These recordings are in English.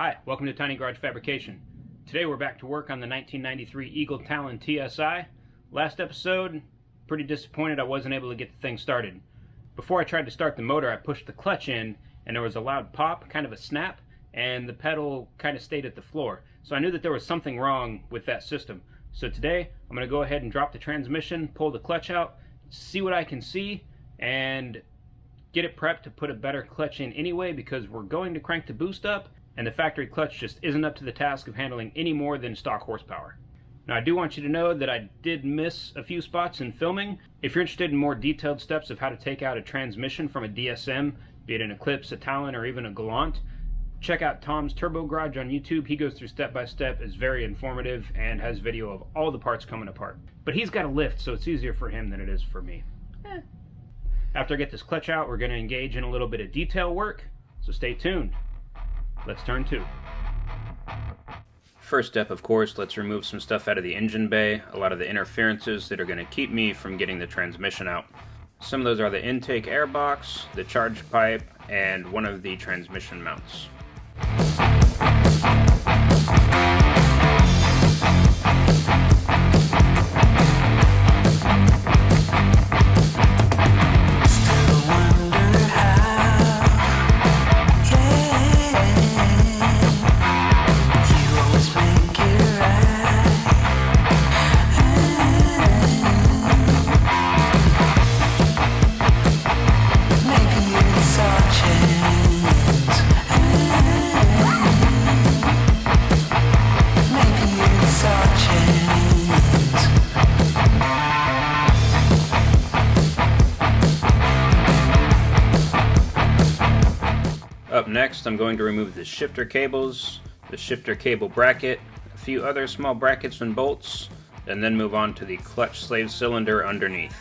Hi, welcome to Tiny Garage Fabrication. Today we're back to work on the 1993 Eagle Talon TSI. Last episode, pretty disappointed I wasn't able to get the thing started. Before I tried to start the motor, I pushed the clutch in and there was a loud pop, kind of a snap, and the pedal kind of stayed at the floor. So I knew that there was something wrong with that system. So today I'm going to go ahead and drop the transmission, pull the clutch out, see what I can see, and get it prepped to put a better clutch in anyway, because we're going to crank the boost up and the factory clutch just isn't up to the task of handling any more than stock horsepower. Now I do want you to know that I did miss a few spots in filming. If you're interested in more detailed steps of how to take out a transmission from a DSM, be it an Eclipse, a Talon, or even a Galant, check out Tom's Turbo Garage on YouTube. He goes through step by step, is very informative, and has video of all the parts coming apart. But he's got a lift, so it's easier for him than it is for me. After I get this clutch out, we're going to engage in a little bit of detail work, so stay tuned. Let's turn to. First step, of course, let's remove some stuff out of the engine bay, a lot of the interferences that are going to keep me from getting the transmission out. Some of those are the intake air box, the charge pipe, and one of the transmission mounts. Up next, I'm going to remove the shifter cables, the shifter cable bracket, a few other small brackets and bolts, and then move on to the clutch slave cylinder underneath.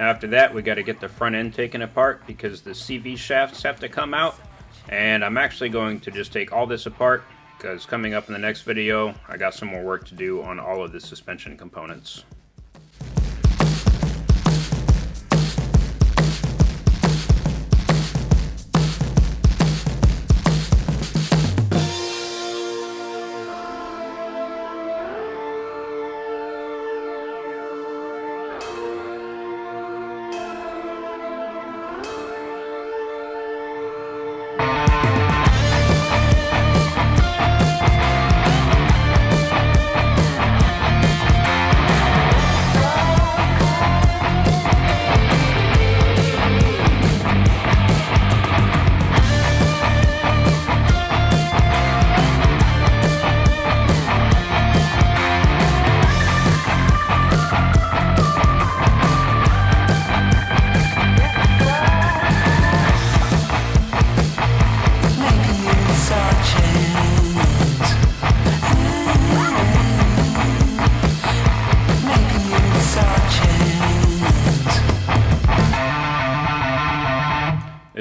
After that, we got to get the front end taken apart because the CV shafts have to come out, and I'm actually going to just take all this apart because coming up in the next video I got some more work to do on all of the suspension components.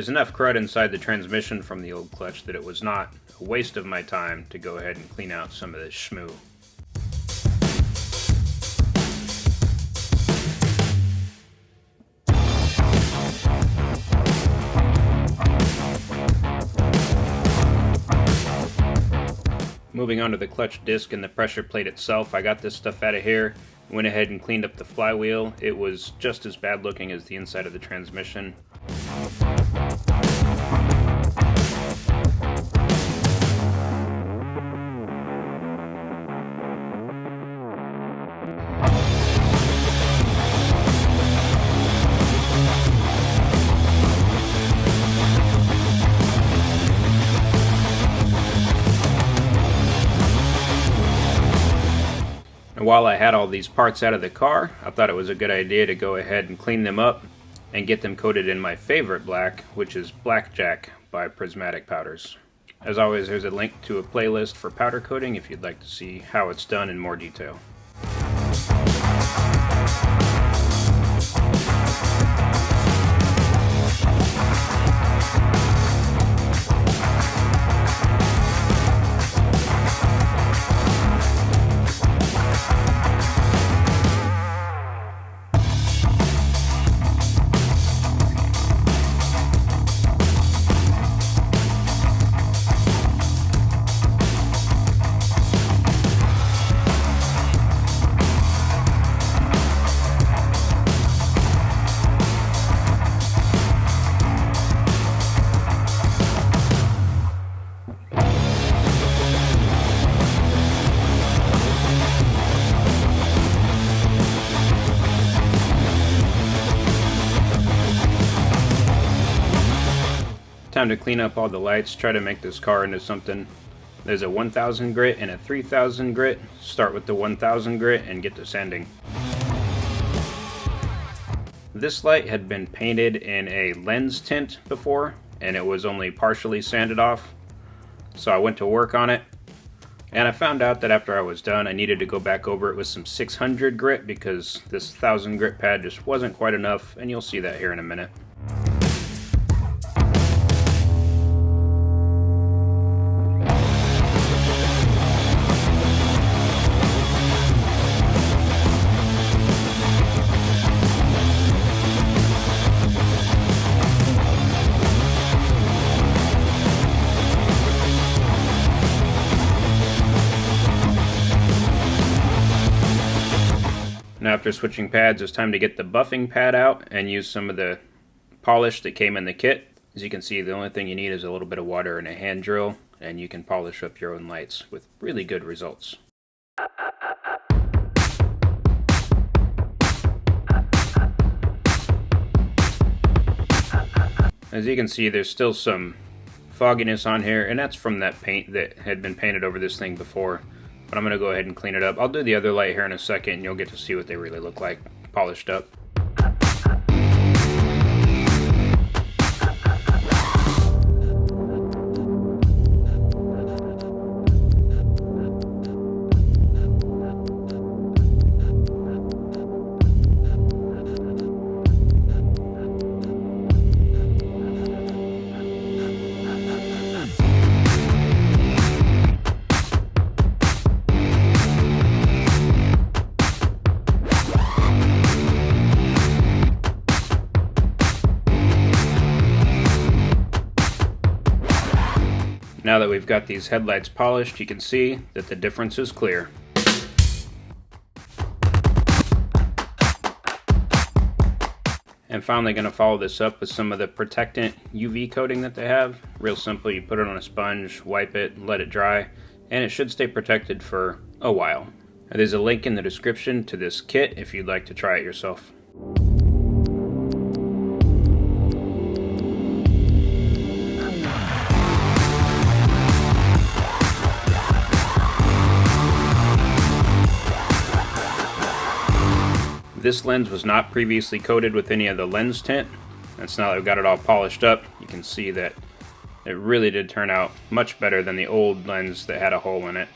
There's enough crud inside the transmission from the old clutch that it was not a waste of my time to go ahead and clean out some of this schmoo. Moving on to the clutch disc and the pressure plate itself, I got this stuff out of here, went ahead and cleaned up the flywheel. It was just as bad looking as the inside of the transmission. And while I had all these parts out of the car, I thought it was a good idea to go ahead and clean them up and get them coated in my favorite black, which is Blackjack by Prismatic Powders. As always, there's a link to a playlist for powder coating if you'd like to see how it's done in more detail. time to clean up all the lights, try to make this car into something. There's a 1000 grit and a 3000 grit. Start with the 1000 grit and get to sanding. This light had been painted in a lens tint before, and it was only partially sanded off. So I went to work on it, and I found out that after I was done, I needed to go back over it with some 600 grit because this 1000 grit pad just wasn't quite enough, and you'll see that here in a minute. Now after switching pads, it's time to get the buffing pad out and use some of the polish that came in the kit. As you can see, the only thing you need is a little bit of water and a hand drill, and you can polish up your own lights with really good results. As you can see, there's still some fogginess on here, and that's from that paint that had been painted over this thing before. But I'm going to go ahead and clean it up. I'll do the other light here in a second, and you'll get to see what they really look like, polished up. Now that we've got these headlights polished, you can see that the difference is clear. And finally going to follow this up with some of the protectant UV coating that they have. Real simple, you put it on a sponge, wipe it, let it dry, and it should stay protected for a while. There's a link in the description to this kit if you'd like to try it yourself. This lens was not previously coated with any of the lens tint, and so now that we've got it all polished up, you can see that it really did turn out much better than the old lens that had a hole in it.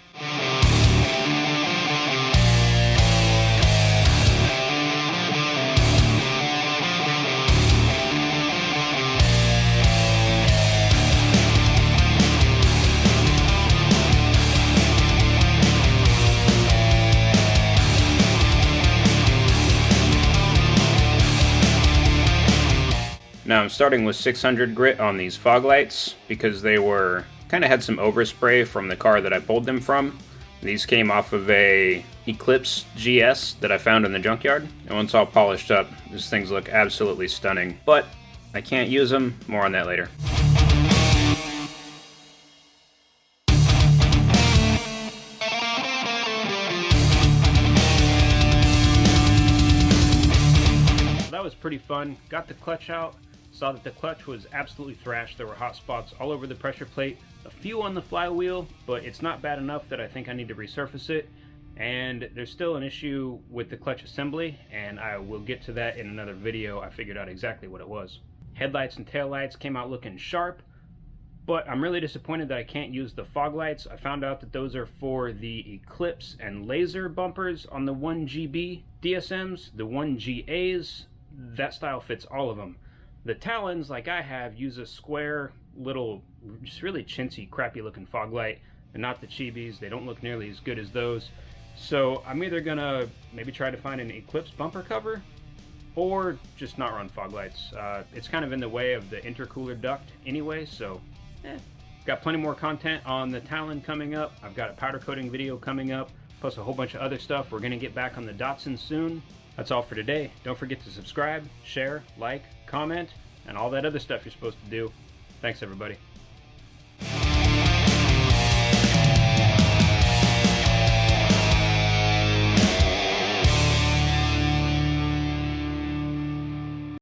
Now I'm starting with 600 grit on these fog lights because they were kind of had some overspray from the car that I pulled them from. These came off of a Eclipse GS that I found in the junkyard. And once all polished up, these things look absolutely stunning. But I can't use them. More on that later. That was pretty fun. Got the clutch out. Saw that the clutch was absolutely thrashed. There were hot spots all over the pressure plate, a few on the flywheel, but it's not bad enough that I think I need to resurface it. And there's still an issue with the clutch assembly, and I will get to that in another video. I figured out exactly what it was. Headlights and taillights came out looking sharp, but I'm really disappointed that I can't use the fog lights. I found out that those are for the Eclipse and laser bumpers on the 1GB DSMs. The 1GAs, that style fits all of them. The Talons, like I have, use a square little, just really chintzy, crappy looking fog light, and not the chibis. They don't look nearly as good as those. So I'm either gonna maybe try to find an Eclipse bumper cover, or just not run fog lights. It's kind of in the way of the intercooler duct anyway, so got plenty more content on the Talon coming up. I've got a powder coating video coming up, plus a whole bunch of other stuff. We're gonna get back on the Datsun soon. That's all for today. Don't forget to subscribe, share, like, comment, and all that other stuff you're supposed to do. Thanks, everybody.